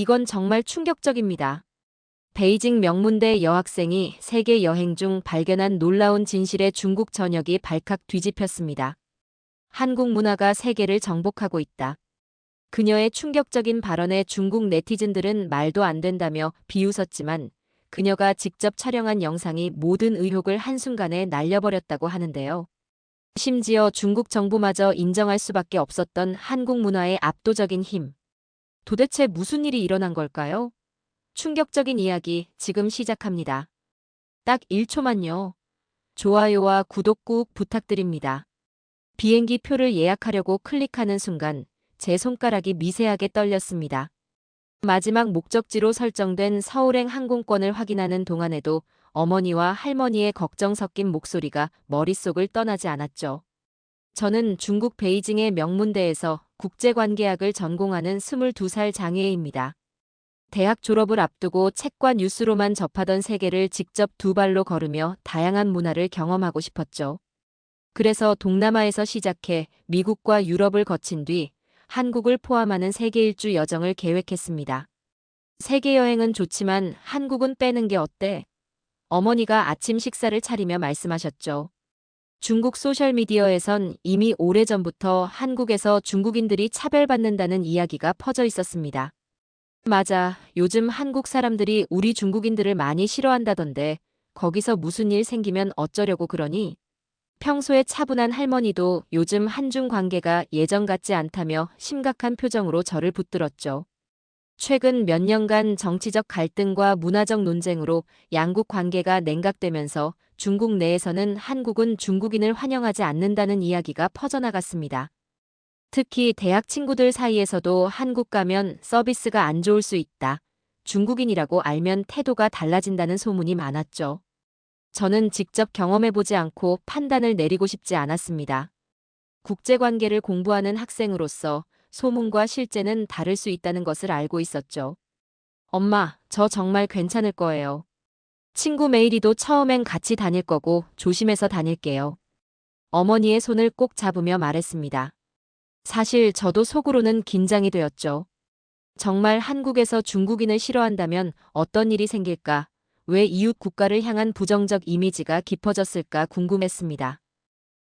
이건 정말 충격적입니다. 베이징 명문대 여학생이 세계 여행 중 발견한 놀라운 진실의 중국 전역이 발칵 뒤집혔습니다. 한국 문화가 세계를 정복하고 있다. 그녀의 충격적인 발언에 중국 네티즌들은 말도 안 된다며 비웃었지만 그녀가 직접 촬영한 영상이 모든 의혹을 한순간에 날려버렸다고 하는데요. 심지어 중국 정부마저 인정할 수밖에 없었던 한국 문화의 압도적인 힘. 도대체 무슨 일이 일어난 걸까요? 충격적인 이야기 지금 시작합니다. 딱 1초만요. 좋아요와 구독 꾹 부탁드립니다. 비행기 표를 예약하려고 클릭하는 순간 제 손가락이 미세하게 떨렸습니다. 마지막 목적지로 설정된 서울행 항공권을 확인하는 동안에도 어머니와 할머니의 걱정 섞인 목소리가 머릿속을 떠나지 않았죠. 저는 중국 베이징의 명문대에서 국제관계학을 전공하는 22살 장애인입니다. 대학 졸업을 앞두고 책과 뉴스로만 접하던 세계를 직접 두 발로 걸으며 다양한 문화를 경험하고 싶었죠. 그래서 동남아에서 시작해 미국과 유럽을 거친 뒤 한국을 포함하는 세계 일주 여정을 계획했습니다. 세계 여행은 좋지만 한국은 빼는 게 어때? 어머니가 아침 식사를 차리며 말씀하셨죠. 중국 소셜미디어에선 이미 오래전부터 한국에서 중국인들이 차별받는다는 이야기가 퍼져 있었습니다. 맞아, 요즘 한국 사람들이 우리 중국인들을 많이 싫어한다던데 거기서 무슨 일 생기면 어쩌려고 그러니? 평소에 차분한 할머니도 요즘 한중 관계가 예전 같지 않다며 심각한 표정으로 저를 붙들었죠. 최근 몇 년간 정치적 갈등과 문화적 논쟁으로 양국 관계가 냉각되면서 중국 내에서는 한국은 중국인을 환영하지 않는다는 이야기가 퍼져나갔습니다. 특히 대학 친구들 사이에서도 한국 가면 서비스가 안 좋을 수 있다. 중국인이라고 알면 태도가 달라진다는 소문이 많았죠. 저는 직접 경험해보지 않고 판단을 내리고 싶지 않았습니다. 국제관계를 공부하는 학생으로서 소문과 실제는 다를 수 있다는 것을 알고 있었죠. 엄마, 저 정말 괜찮을 거예요. 친구 메이리도 처음엔 같이 다닐 거고 조심해서 다닐게요. 어머니의 손을 꼭 잡으며 말했습니다. 사실 저도 속으로는 긴장이 되었죠. 정말 한국에서 중국인을 싫어한다면 어떤 일이 생길까? 왜 이웃 국가를 향한 부정적 이미지가 깊어졌을까 궁금했습니다.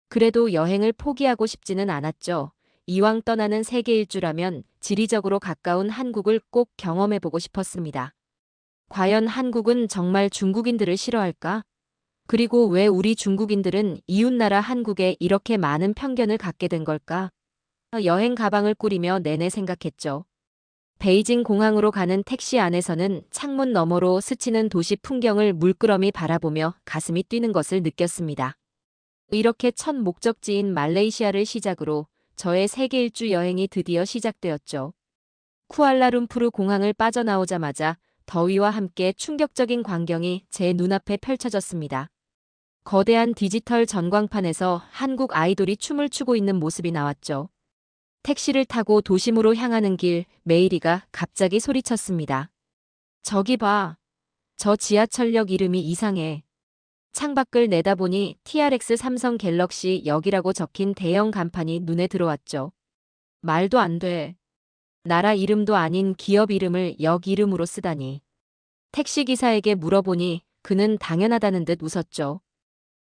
그래도 여행을 포기하고 싶지는 않았죠. 이왕 떠나는 세계 일주라면 지리적으로 가까운 한국을 꼭 경험해보고 싶었습니다. 과연 한국은 정말 중국인들을 싫어할까? 그리고 왜 우리 중국인들은 이웃나라 한국에 이렇게 많은 편견을 갖게 된 걸까? 여행 가방을 꾸리며 내내 생각했죠. 베이징 공항으로 가는 택시 안에서는 창문 너머로 스치는 도시 풍경을 물끄러미 바라보며 가슴이 뛰는 것을 느꼈습니다. 이렇게 첫 목적지인 말레이시아를 시작으로 저의 세계 일주 여행이 드디어 시작되었죠. 쿠알라룸푸르 공항을 빠져나오자마자 더위와 함께 충격적인 광경이 제 눈앞에 펼쳐졌습니다. 거대한 디지털 전광판에서 한국 아이돌이 춤을 추고 있는 모습이 나왔죠. 택시를 타고 도심으로 향하는 길, 메이리가 갑자기 소리쳤습니다. 저기 봐. 저 지하철역 이름이 이상해. 창밖을 내다보니 TRX 삼성 갤럭시 역이라고 적힌 대형 간판이 눈에 들어왔죠. 말도 안 돼. 나라 이름도 아닌 기업 이름을 역 이름으로 쓰다니. 택시기사에게 물어보니 그는 당연하다는 듯 웃었죠.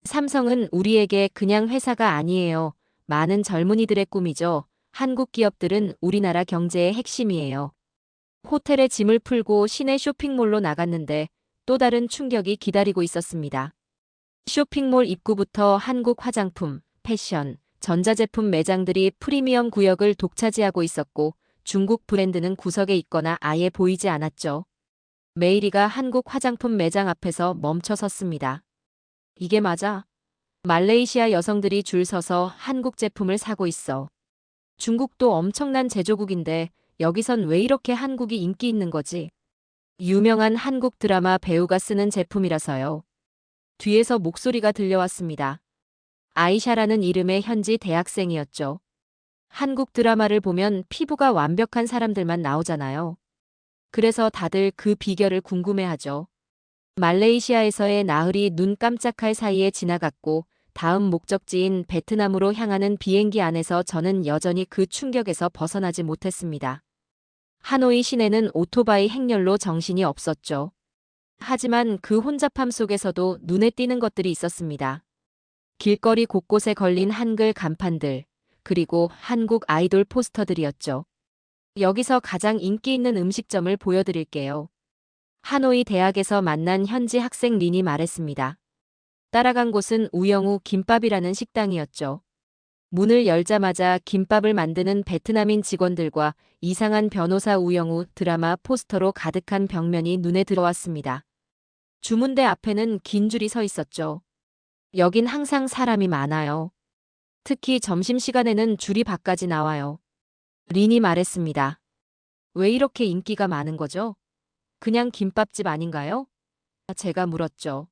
삼성은 우리에게 그냥 회사가 아니에요. 많은 젊은이들의 꿈이죠. 한국 기업들은 우리나라 경제의 핵심이에요. 호텔에 짐을 풀고 시내 쇼핑몰로 나갔는데 또 다른 충격이 기다리고 있었습니다. 쇼핑몰 입구부터 한국 화장품, 패션, 전자제품 매장들이 프리미엄 구역을 독차지하고 있었고 중국 브랜드는 구석에 있거나 아예 보이지 않았죠. 메이리가 한국 화장품 매장 앞에서 멈춰 섰습니다. 이게 맞아? 말레이시아 여성들이 줄 서서 한국 제품을 사고 있어. 중국도 엄청난 제조국인데 여기선 왜 이렇게 한국이 인기 있는 거지? 유명한 한국 드라마 배우가 쓰는 제품이라서요. 뒤에서 목소리가 들려왔습니다. 아이샤라는 이름의 현지 대학생이었죠. 한국 드라마를 보면 피부가 완벽한 사람들만 나오잖아요. 그래서 다들 그 비결을 궁금해하죠. 말레이시아에서의 나흘이 눈 깜짝할 사이에 지나갔고 다음 목적지인 베트남으로 향하는 비행기 안에서 저는 여전히 그 충격에서 벗어나지 못했습니다. 하노이 시내는 오토바이 행렬로 정신이 없었죠. 하지만 그 혼잡함 속에서도 눈에 띄는 것들이 있었습니다. 길거리 곳곳에 걸린 한글 간판들, 그리고 한국 아이돌 포스터들이었죠. 여기서 가장 인기 있는 음식점을 보여드릴게요. 하노이 대학에서 만난 현지 학생 린이 말했습니다. 따라간 곳은 우영우 김밥이라는 식당이었죠. 문을 열자마자 김밥을 만드는 베트남인 직원들과 이상한 변호사 우영우 드라마 포스터로 가득한 벽면이 눈에 들어왔습니다. 주문대 앞에는 긴 줄이 서 있었죠. 여긴 항상 사람이 많아요. 특히 점심시간에는 줄이 밖까지 나와요. 린이 말했습니다. 왜 이렇게 인기가 많은 거죠? 그냥 김밥집 아닌가요? 제가 물었죠.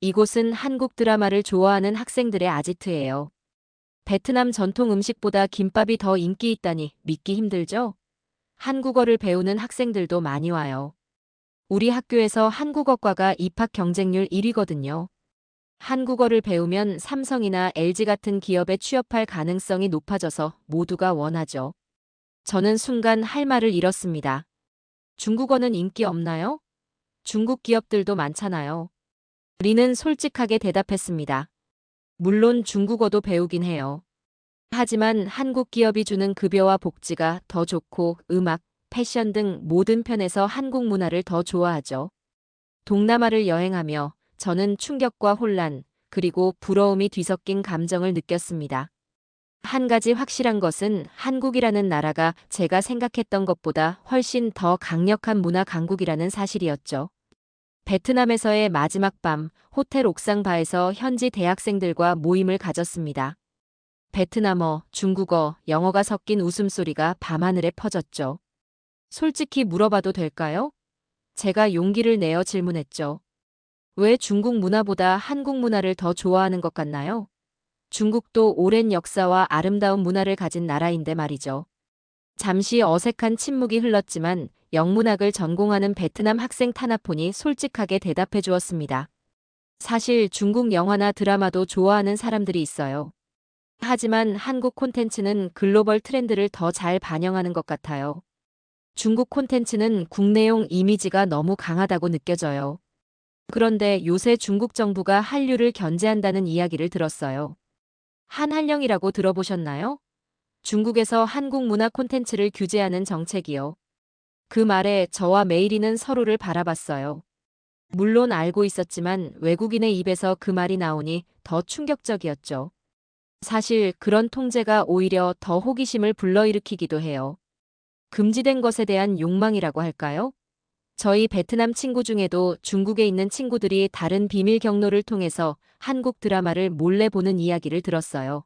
이곳은 한국 드라마를 좋아하는 학생들의 아지트예요. 베트남 전통 음식보다 김밥이 더 인기 있다니 믿기 힘들죠? 한국어를 배우는 학생들도 많이 와요. 우리 학교에서 한국어과가 입학 경쟁률 1위거든요. 한국어를 배우면 삼성이나 LG 같은 기업에 취업할 가능성이 높아져서 모두가 원하죠. 저는 순간 할 말을 잃었습니다. 중국어는 인기 없나요? 중국 기업들도 많잖아요. 리는 솔직하게 대답했습니다. 물론 중국어도 배우긴 해요. 하지만 한국 기업이 주는 급여와 복지가 더 좋고 음악, 패션 등 모든 편에서 한국 문화를 더 좋아하죠. 동남아를 여행하며 저는 충격과 혼란, 그리고 부러움이 뒤섞인 감정을 느꼈습니다. 한 가지 확실한 것은 한국이라는 나라가 제가 생각했던 것보다 훨씬 더 강력한 문화 강국이라는 사실이었죠. 베트남에서의 마지막 밤, 호텔 옥상 바에서 현지 대학생들과 모임을 가졌습니다. 베트남어, 중국어, 영어가 섞인 웃음소리가 밤하늘에 퍼졌죠. 솔직히 물어봐도 될까요? 제가 용기를 내어 질문했죠. 왜 중국 문화보다 한국 문화를 더 좋아하는 것 같나요? 중국도 오랜 역사와 아름다운 문화를 가진 나라인데 말이죠. 잠시 어색한 침묵이 흘렀지만 영문학을 전공하는 베트남 학생 타나폰이 솔직하게 대답해 주었습니다. 사실 중국 영화나 드라마도 좋아하는 사람들이 있어요. 하지만 한국 콘텐츠는 글로벌 트렌드를 더 잘 반영하는 것 같아요. 중국 콘텐츠는 국내용 이미지가 너무 강하다고 느껴져요. 그런데 요새 중국 정부가 한류를 견제한다는 이야기를 들었어요. 한한령이라고 들어보셨나요? 중국에서 한국 문화 콘텐츠를 규제하는 정책이요. 그 말에 저와 메이리는 서로를 바라봤어요. 물론 알고 있었지만 외국인의 입에서 그 말이 나오니 더 충격적이었죠. 사실 그런 통제가 오히려 더 호기심을 불러일으키기도 해요. 금지된 것에 대한 욕망이라고 할까요? 저희 베트남 친구 중에도 중국에 있는 친구들이 다른 비밀 경로를 통해서 한국 드라마를 몰래 보는 이야기를 들었어요.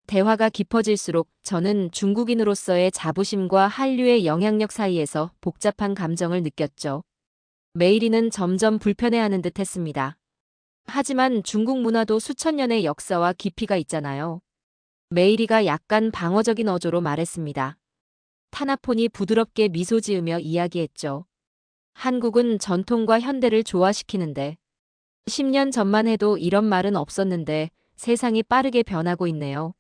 대화가 깊어질수록 저는 중국인으로서의 자부심과 한류의 영향력 사이에서 복잡한 감정을 느꼈죠. 메이리는 점점 불편해하는 듯 했습니다. 하지만 중국 문화도 수천 년의 역사와 깊이가 있잖아요. 메이리가 약간 방어적인 어조로 말했습니다. 타나폰이 부드럽게 미소 지으며 이야기했죠. 한국은 전통과 현대를 조화시키는데 10년 전만 해도 이런 말은 없었는데 세상이 빠르게 변하고 있네요.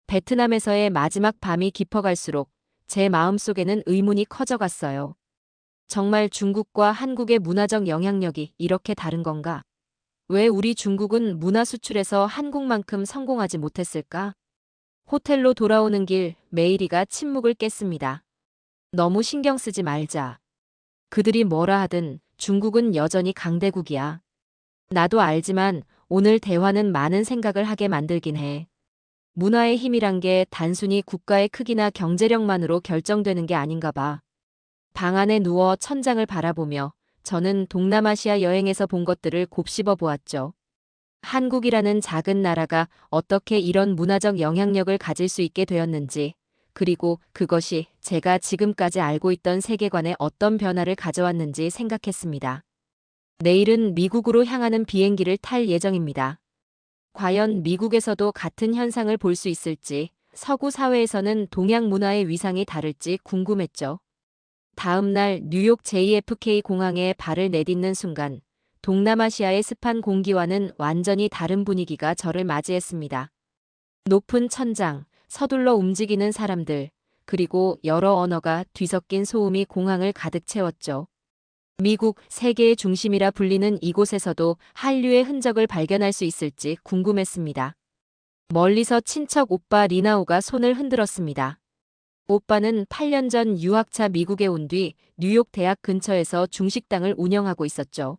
베트남에서의 마지막 밤이 깊어갈수록 제 마음속에는 의문이 커져갔어요. 정말 중국과 한국의 문화적 영향력이 이렇게 다른 건가? 왜 우리 중국은 문화 수출에서 한국만큼 성공하지 못했을까? 호텔로 돌아오는 길 메이리가 침묵을 깼습니다. 너무 신경 쓰지 말자. 그들이 뭐라 하든 중국은 여전히 강대국이야. 나도 알지만 오늘 대화는 많은 생각을 하게 만들긴 해. 문화의 힘이란 게 단순히 국가의 크기나 경제력만으로 결정되는 게 아닌가 봐. 방 안에 누워 천장을 바라보며 저는 동남아시아 여행에서 본 것들을 곱씹어 보았죠. 한국이라는 작은 나라가 어떻게 이런 문화적 영향력을 가질 수 있게 되었는지, 그리고 그것이 제가 지금까지 알고 있던 세계관에 어떤 변화를 가져왔는지 생각했습니다. 내일은 미국으로 향하는 비행기를 탈 예정입니다. 과연 미국에서도 같은 현상을 볼 수 있을지, 서구 사회에서는 동양 문화의 위상이 다를지 궁금했죠. 다음 날 뉴욕 JFK 공항에 발을 내딛는 순간 동남아시아의 습한 공기와는 완전히 다른 분위기가 저를 맞이했습니다. 높은 천장, 서둘러 움직이는 사람들, 그리고 여러 언어가 뒤섞인 소음이 공항을 가득 채웠죠. 미국, 세계의 중심이라 불리는 이곳에서도 한류의 흔적을 발견할 수 있을지 궁금했습니다. 멀리서 친척 오빠 리나오가 손을 흔들었습니다. 오빠는 8년 전 유학차 미국에 온 뒤 뉴욕 대학 근처에서 중식당을 운영하고 있었죠.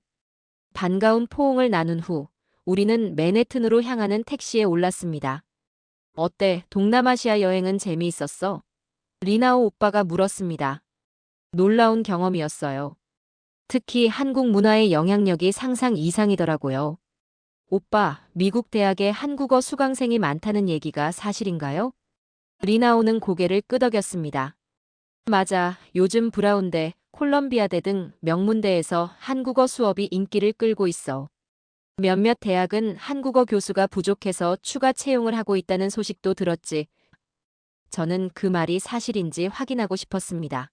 반가운 포옹을 나눈 후 우리는 맨해튼으로 향하는 택시에 올랐습니다. 어때? 동남아시아 여행은 재미있었어? 리나오 오빠가 물었습니다. 놀라운 경험이었어요. 특히 한국 문화의 영향력이 상상 이상이더라고요. 오빠, 미국 대학에 한국어 수강생이 많다는 얘기가 사실인가요? 리나오는 고개를 끄덕였습니다. 맞아, 요즘 브라운대, 콜럼비아대 등 명문대에서 한국어 수업이 인기를 끌고 있어. 몇몇 대학은 한국어 교수가 부족해서 추가 채용을 하고 있다는 소식도 들었지. 저는 그 말이 사실인지 확인하고 싶었습니다.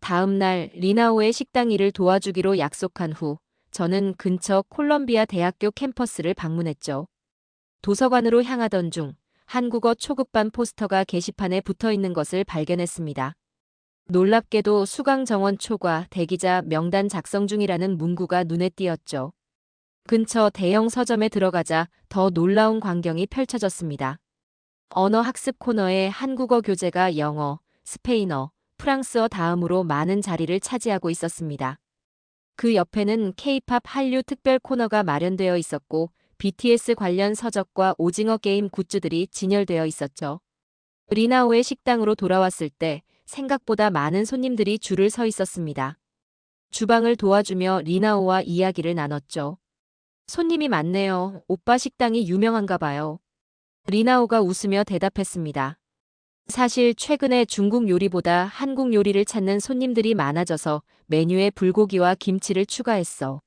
다음 날 리나오의 식당 일을 도와주기로 약속한 후 저는 근처 콜럼비아 대학교 캠퍼스를 방문했죠. 도서관으로 향하던 중 한국어 초급반 포스터가 게시판에 붙어 있는 것을 발견했습니다. 놀랍게도 수강 정원 초과 대기자 명단 작성 중이라는 문구가 눈에 띄었죠. 근처 대형 서점에 들어가자 더 놀라운 광경이 펼쳐졌습니다. 언어 학습 코너에 한국어 교재가 영어, 스페인어, 프랑스어 다음으로 많은 자리를 차지하고 있었습니다. 그 옆에는 K-팝 한류 특별 코너가 마련되어 있었고 BTS 관련 서적과 오징어 게임 굿즈들이 진열되어 있었죠. 리나오의 식당으로 돌아왔을 때 생각보다 많은 손님들이 줄을 서 있었습니다. 주방을 도와주며 리나오와 이야기를 나눴죠. 손님이 많네요. 오빠 식당이 유명한가 봐요. 리나오가 웃으며 대답했습니다. 사실 최근에 중국 요리보다 한국 요리를 찾는 손님들이 많아져서 메뉴에 불고기와 김치를 추가했어.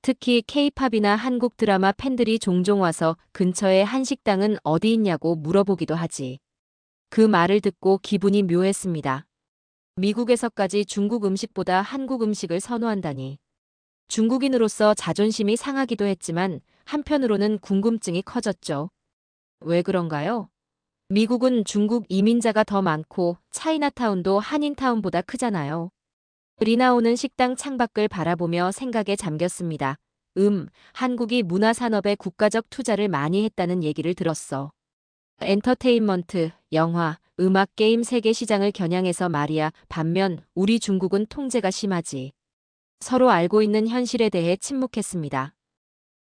특히 K-팝이나 한국 드라마 팬들이 종종 와서 근처에 한식당은 어디 있냐고 물어보기도 하지. 그 말을 듣고 기분이 묘했습니다. 미국에서까지 중국 음식보다 한국 음식을 선호한다니. 중국인으로서 자존심이 상하기도 했지만 한편으로는 궁금증이 커졌죠. 왜 그런가요? 미국은 중국 이민자가 더 많고 차이나타운도 한인타운보다 크잖아요. 리나오는 식당 창밖을 바라보며 생각에 잠겼습니다. 한국이 문화산업에 국가적 투자를 많이 했다는 얘기를 들었어. 엔터테인먼트, 영화, 음악, 게임 세계 시장을 겨냥해서 말이야. 반면 우리 중국은 통제가 심하지. 서로 알고 있는 현실에 대해 침묵했습니다.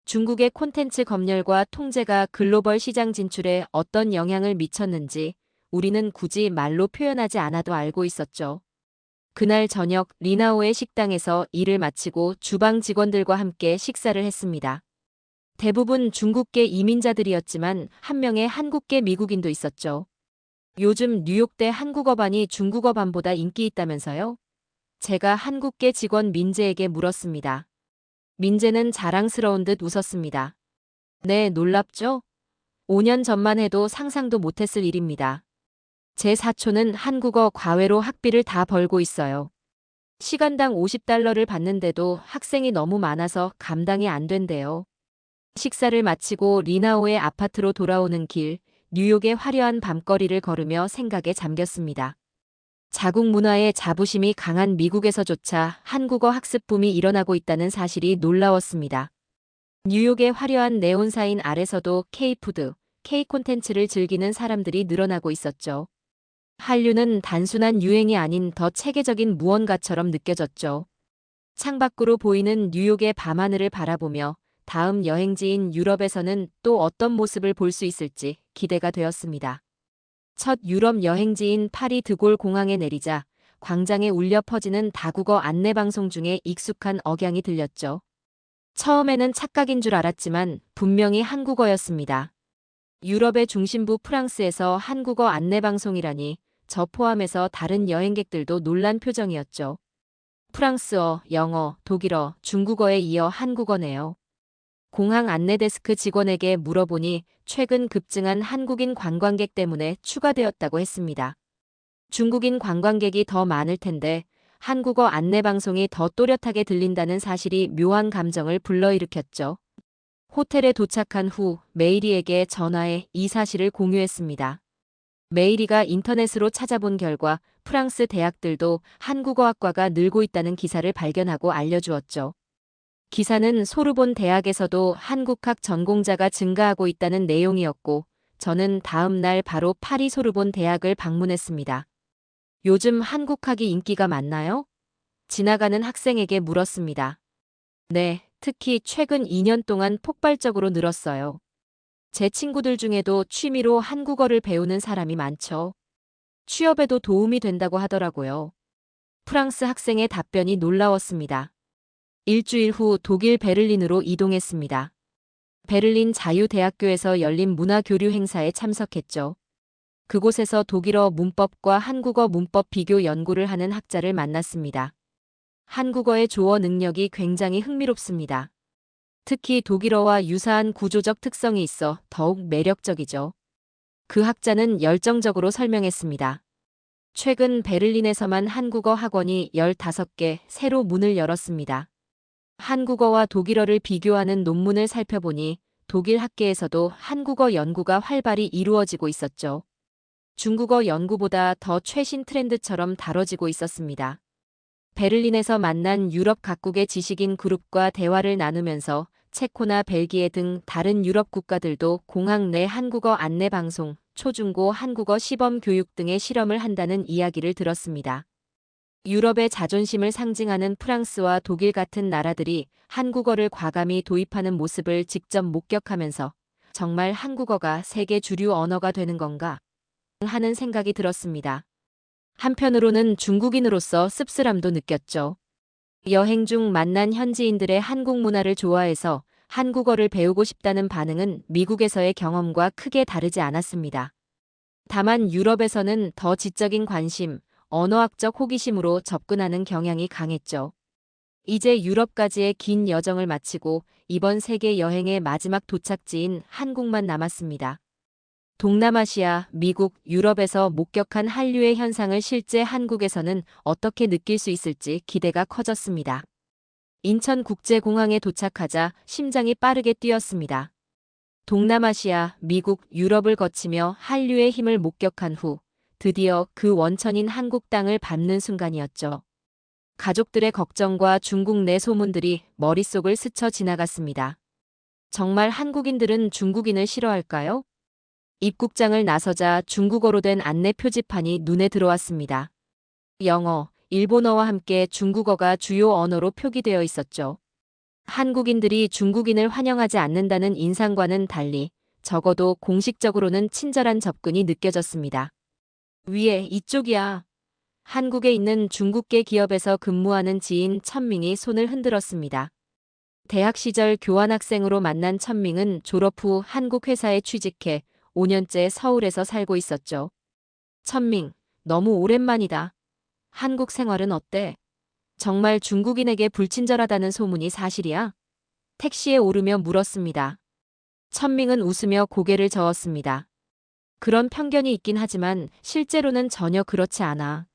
중국의 콘텐츠 검열과 통제가 글로벌 시장 진출에 어떤 영향을 미쳤는지 우리는 굳이 말로 표현하지 않아도 알고 있었죠. 그날 저녁 리나오의 식당에서 일을 마치고 주방 직원들과 함께 식사를 했습니다. 대부분 중국계 이민자들이었지만 한 명의 한국계 미국인도 있었죠. 요즘 뉴욕대 한국어반이 중국어반보다 인기 있다면서요? 제가 한국계 직원 민재에게 물었습니다. 민재는 자랑스러운 듯 웃었습니다. 네, 놀랍죠? 5년 전만 해도 상상도 못했을 일입니다. 제 사촌은 한국어 과외로 학비를 다 벌고 있어요. 시간당 $50를 받는데도 학생이 너무 많아서 감당이 안 된대요. 식사를 마치고 리나오의 아파트로 돌아오는 길, 뉴욕의 화려한 밤거리를 걸으며 생각에 잠겼습니다. 자국 문화의 자부심이 강한 미국에서조차 한국어 학습 붐이 일어나고 있다는 사실이 놀라웠습니다. 뉴욕의 화려한 네온사인 아래서도 K푸드, K콘텐츠를 즐기는 사람들이 늘어나고 있었죠. 한류는 단순한 유행이 아닌 더 체계적인 무언가처럼 느껴졌죠. 창밖으로 보이는 뉴욕의 밤하늘을 바라보며 다음 여행지인 유럽에서는 또 어떤 모습을 볼 수 있을지 기대가 되었습니다. 첫 유럽 여행지인 파리 드골 공항에 내리자 광장에 울려 퍼지는 다국어 안내방송 중에 익숙한 억양이 들렸죠. 처음에는 착각인 줄 알았지만 분명히 한국어였습니다. 유럽의 중심부 프랑스에서 한국어 안내방송이라니 저 포함해서 다른 여행객들도 놀란 표정이었죠. 프랑스어, 영어, 독일어, 중국어에 이어 한국어네요. 공항 안내데스크 직원에게 물어보니 최근 급증한 한국인 관광객 때문에 추가되었다고 했습니다. 중국인 관광객이 더 많을 텐데 한국어 안내방송이 더 또렷하게 들린다는 사실이 묘한 감정을 불러일으켰죠. 호텔에 도착한 후 메이리에게 전화해 이 사실을 공유했습니다. 메이리가 인터넷으로 찾아본 결과 프랑스 대학들도 한국어학과가 늘고 있다는 기사를 발견하고 알려주었죠. 기사는 소르본 대학에서도 한국학 전공자가 증가하고 있다는 내용이었고, 저는 다음 날 바로 파리 소르본 대학을 방문했습니다. 요즘 한국학이 인기가 많나요? 지나가는 학생에게 물었습니다. 네, 특히 최근 2년 동안 폭발적으로 늘었어요. 제 친구들 중에도 취미로 한국어를 배우는 사람이 많죠. 취업에도 도움이 된다고 하더라고요. 프랑스 학생의 답변이 놀라웠습니다. 일주일 후 독일 베를린으로 이동했습니다. 베를린 자유대학교에서 열린 문화교류 행사에 참석했죠. 그곳에서 독일어 문법과 한국어 문법 비교 연구를 하는 학자를 만났습니다. 한국어의 조어 능력이 굉장히 흥미롭습니다. 특히 독일어와 유사한 구조적 특성이 있어 더욱 매력적이죠. 그 학자는 열정적으로 설명했습니다. 최근 베를린에서만 한국어 학원이 15개 새로 문을 열었습니다. 한국어와 독일어를 비교하는 논문을 살펴보니 독일 학계에서도 한국어 연구가 활발히 이루어지고 있었죠. 중국어 연구보다 더 최신 트렌드처럼 다뤄지고 있었습니다. 베를린에서 만난 유럽 각국의 지식인 그룹과 대화를 나누면서 체코나 벨기에 등 다른 유럽 국가들도 공항 내 한국어 안내 방송, 초중고 한국어 시범 교육 등의 실험을 한다는 이야기를 들었습니다. 유럽의 자존심을 상징하는 프랑스와 독일 같은 나라들이 한국어를 과감히 도입하는 모습을 직접 목격하면서 정말 한국어가 세계 주류 언어가 되는 건가 하는 생각이 들었습니다. 한편으로는 중국인으로서 씁쓸함도 느꼈죠. 여행 중 만난 현지인들의 한국 문화를 좋아해서 한국어를 배우고 싶다는 반응은 미국에서의 경험과 크게 다르지 않았습니다. 다만 유럽에서는 더 지적인 관심, 언어학적 호기심으로 접근하는 경향이 강했죠. 이제 유럽까지의 긴 여정을 마치고 이번 세계 여행의 마지막 도착지인 한국만 남았습니다. 동남아시아, 미국, 유럽에서 목격한 한류의 현상을 실제 한국에서는 어떻게 느낄 수 있을지 기대가 커졌습니다. 인천국제공항에 도착하자 심장이 빠르게 뛰었습니다. 동남아시아, 미국, 유럽을 거치며 한류의 힘을 목격한 후 드디어 그 원천인 한국 땅을 밟는 순간이었죠. 가족들의 걱정과 중국 내 소문들이 머릿속을 스쳐 지나갔습니다. 정말 한국인들은 중국인을 싫어할까요? 입국장을 나서자 중국어로 된 안내 표지판이 눈에 들어왔습니다. 영어, 일본어와 함께 중국어가 주요 언어로 표기되어 있었죠. 한국인들이 중국인을 환영하지 않는다는 인상과는 달리 적어도 공식적으로는 친절한 접근이 느껴졌습니다. 위에 이쪽이야. 한국에 있는 중국계 기업에서 근무하는 지인 천밍이 손을 흔들었습니다. 대학 시절 교환학생으로 만난 천밍은 졸업 후 한국 회사에 취직해 5년째 서울에서 살고 있었죠. 천밍, 너무 오랜만이다. 한국 생활은 어때? 정말 중국인에게 불친절하다는 소문이 사실이야? 택시에 오르며 물었습니다. 천밍은 웃으며 고개를 저었습니다. 그런 편견이 있긴 하지만 실제로는 전혀 그렇지 않아.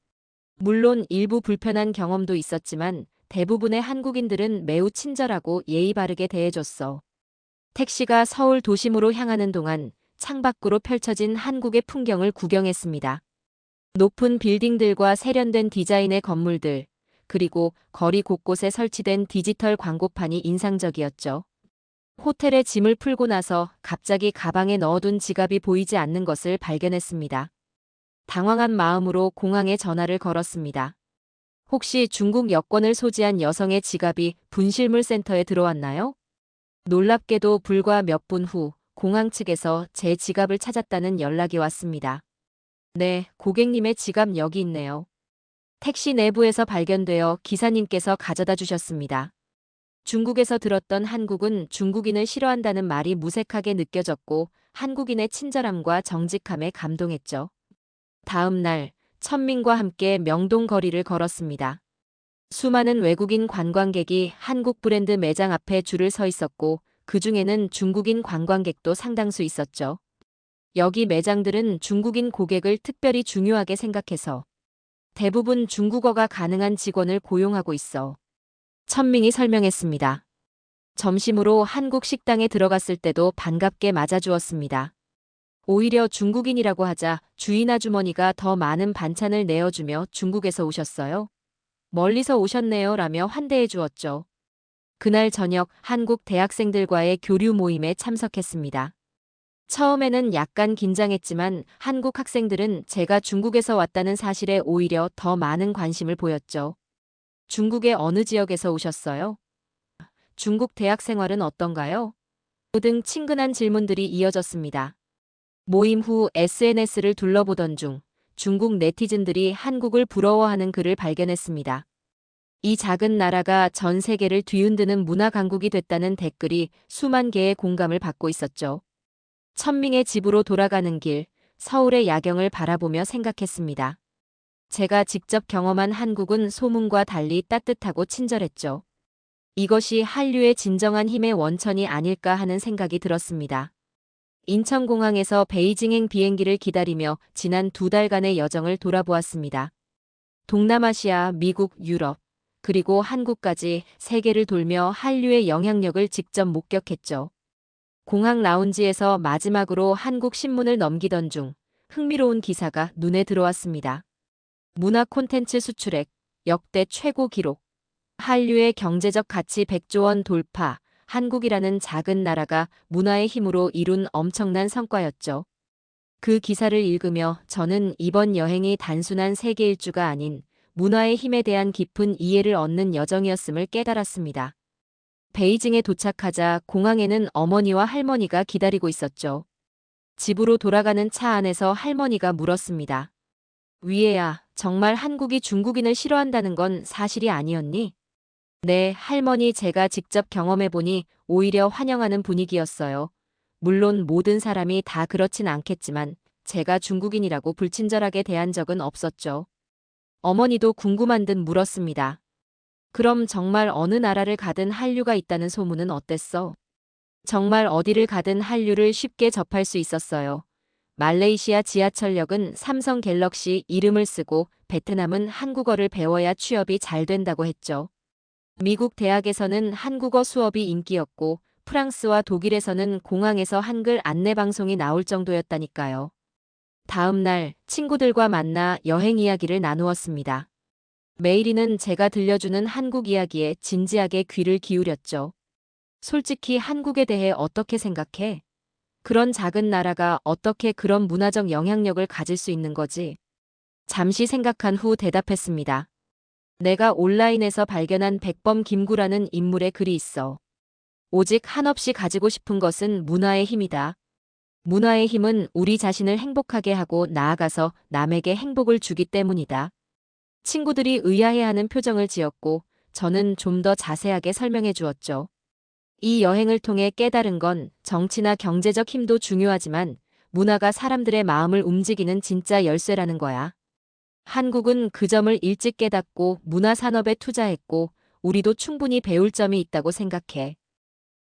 물론 일부 불편한 경험도 있었지만 대부분의 한국인들은 매우 친절하고 예의 바르게 대해줬어. 택시가 서울 도심으로 향하는 동안 창밖으로 펼쳐진 한국의 풍경을 구경했습니다. 높은 빌딩들과 세련된 디자인의 건물들, 그리고 거리 곳곳에 설치된 디지털 광고판이 인상적이었죠. 호텔에 짐을 풀고 나서 갑자기 가방에 넣어둔 지갑이 보이지 않는 것을 발견했습니다. 당황한 마음으로 공항에 전화를 걸었습니다. 혹시 중국 여권을 소지한 여성의 지갑이 분실물 센터에 들어왔나요? 놀랍게도 불과 몇 분 후 공항 측에서 제 지갑을 찾았다는 연락이 왔습니다. 네, 고객님의 지갑 여기 있네요. 택시 내부에서 발견되어 기사님께서 가져다 주셨습니다. 중국에서 들었던 한국은 중국인을 싫어한다는 말이 무색하게 느껴졌고 한국인의 친절함과 정직함에 감동했죠. 다음 날 천민과 함께 명동 거리를 걸었습니다. 수많은 외국인 관광객이 한국 브랜드 매장 앞에 줄을 서 있었고 그 중에는 중국인 관광객도 상당수 있었죠. 여기 매장들은 중국인 고객을 특별히 중요하게 생각해서 대부분 중국어가 가능한 직원을 고용하고 있어. 천밍이 설명했습니다. 점심으로 한국 식당에 들어갔을 때도 반갑게 맞아주었습니다. 오히려 중국인이라고 하자 주인 아주머니가 더 많은 반찬을 내어주며 중국에서 오셨어요? 멀리서 오셨네요 라며 환대해 주었죠. 그날 저녁 한국 대학생들과의 교류 모임에 참석했습니다. 처음에는 약간 긴장했지만 한국 학생들은 제가 중국에서 왔다는 사실에 오히려 더 많은 관심을 보였죠. 중국의 어느 지역에서 오셨어요? 중국 대학 생활은 어떤가요? 등 친근한 질문들이 이어졌습니다. 모임 후 SNS를 둘러보던 중 중국 네티즌들이 한국을 부러워하는 글을 발견했습니다. 이 작은 나라가 전 세계를 뒤흔드는 문화 강국이 됐다는 댓글이 수만 개의 공감을 받고 있었죠. 천밍의 집으로 돌아가는 길, 서울의 야경을 바라보며 생각했습니다. 제가 직접 경험한 한국은 소문과 달리 따뜻하고 친절했죠. 이것이 한류의 진정한 힘의 원천이 아닐까 하는 생각이 들었습니다. 인천공항에서 베이징행 비행기를 기다리며 지난 2달간의 여정을 돌아보았습니다. 동남아시아, 미국, 유럽, 그리고 한국까지 세계를 돌며 한류의 영향력을 직접 목격했죠. 공항 라운지에서 마지막으로 한국 신문을 넘기던 중 흥미로운 기사가 눈에 들어왔습니다. 문화 콘텐츠 수출액 역대 최고 기록. 한류의 경제적 가치 100조 원 돌파. 한국이라는 작은 나라가 문화의 힘으로 이룬 엄청난 성과였죠. 그 기사를 읽으며 저는 이번 여행이 단순한 세계 일주가 아닌 문화의 힘에 대한 깊은 이해를 얻는 여정이었음을 깨달았습니다. 베이징에 도착하자 공항에는 어머니와 할머니가 기다리고 있었죠. 집으로 돌아가는 차 안에서 할머니가 물었습니다. 위에야, 정말 한국이 중국인을 싫어한다는 건 사실이 아니었니? 네, 할머니 제가 직접 경험해보니 오히려 환영하는 분위기였어요. 물론 모든 사람이 다 그렇진 않겠지만 제가 중국인이라고 불친절하게 대한 적은 없었죠. 어머니도 궁금한 듯 물었습니다. 그럼 정말 어느 나라를 가든 한류가 있다는 소문은 어땠어? 정말 어디를 가든 한류를 쉽게 접할 수 있었어요. 말레이시아 지하철역은 삼성 갤럭시 이름을 쓰고 베트남은 한국어를 배워야 취업이 잘 된다고 했죠. 미국 대학에서는 한국어 수업이 인기였고 프랑스와 독일에서는 공항에서 한글 안내방송이 나올 정도였다니까요. 다음 날 친구들과 만나 여행 이야기를 나누었습니다. 메이리는 제가 들려주는 한국 이야기에 진지하게 귀를 기울였죠. 솔직히 한국에 대해 어떻게 생각해? 그런 작은 나라가 어떻게 그런 문화적 영향력을 가질 수 있는 거지? 잠시 생각한 후 대답했습니다. 내가 온라인에서 발견한 백범 김구라는 인물의 글이 있어. 오직 한없이 가지고 싶은 것은 문화의 힘이다. 문화의 힘은 우리 자신을 행복하게 하고 나아가서 남에게 행복을 주기 때문이다. 친구들이 의아해하는 표정을 지었고 저는 좀 더 자세하게 설명해 주었죠. 이 여행을 통해 깨달은 건 정치나 경제적 힘도 중요하지만 문화가 사람들의 마음을 움직이는 진짜 열쇠라는 거야. 한국은 그 점을 일찍 깨닫고 문화산업에 투자했고 우리도 충분히 배울 점이 있다고 생각해.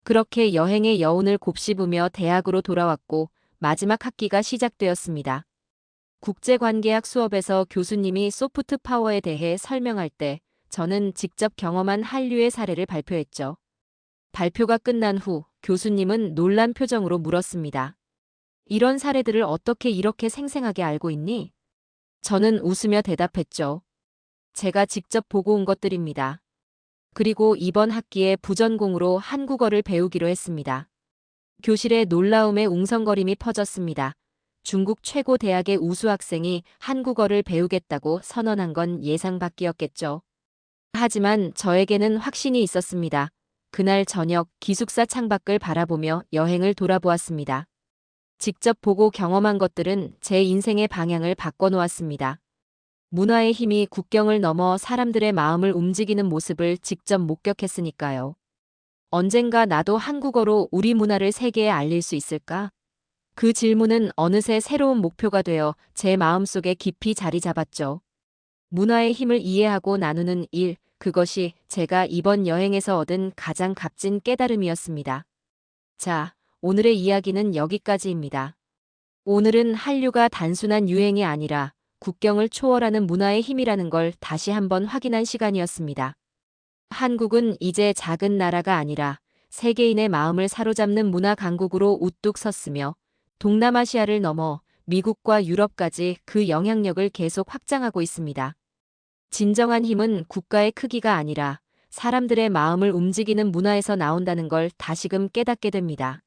그렇게 여행의 여운을 곱씹으며 대학으로 돌아왔고 마지막 학기가 시작되었습니다. 국제관계학 수업에서 교수님이 소프트 파워에 대해 설명할 때 저는 직접 경험한 한류의 사례를 발표했죠. 발표가 끝난 후 교수님은 놀란 표정으로 물었습니다. 이런 사례들을 어떻게 이렇게 생생하게 알고 있니? 저는 웃으며 대답했죠. 제가 직접 보고 온 것들입니다. 그리고 이번 학기에 부전공으로 한국어를 배우기로 했습니다. 교실에 놀라움의 웅성거림이 퍼졌습니다. 중국 최고 대학의 우수 학생이 한국어를 배우겠다고 선언한 건 예상 밖이었겠죠. 하지만 저에게는 확신이 있었습니다. 그날 저녁 기숙사 창밖을 바라보며 여행을 돌아보았습니다. 직접 보고 경험한 것들은 제 인생의 방향을 바꿔놓았습니다. 문화의 힘이 국경을 넘어 사람들의 마음을 움직이는 모습을 직접 목격했으니까요. 언젠가 나도 한국어로 우리 문화를 세계에 알릴 수 있을까? 그 질문은 어느새 새로운 목표가 되어 제 마음속에 깊이 자리 잡았죠. 문화의 힘을 이해하고 나누는 일, 그것이 제가 이번 여행에서 얻은 가장 값진 깨달음이었습니다. 자, 오늘의 이야기는 여기까지입니다. 오늘은 한류가 단순한 유행이 아니라 국경을 초월하는 문화의 힘이라는 걸 다시 한번 확인한 시간이었습니다. 한국은 이제 작은 나라가 아니라 세계인의 마음을 사로잡는 문화 강국으로 우뚝 섰으며 동남아시아를 넘어 미국과 유럽까지 그 영향력을 계속 확장하고 있습니다. 진정한 힘은 국가의 크기가 아니라 사람들의 마음을 움직이는 문화에서 나온다는 걸 다시금 깨닫게 됩니다.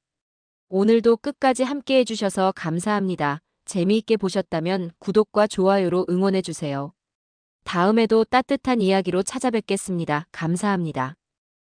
오늘도 끝까지 함께 해주셔서 감사합니다. 재미있게 보셨다면 구독과 좋아요로 응원해주세요. 다음에도 따뜻한 이야기로 찾아뵙겠습니다. 감사합니다.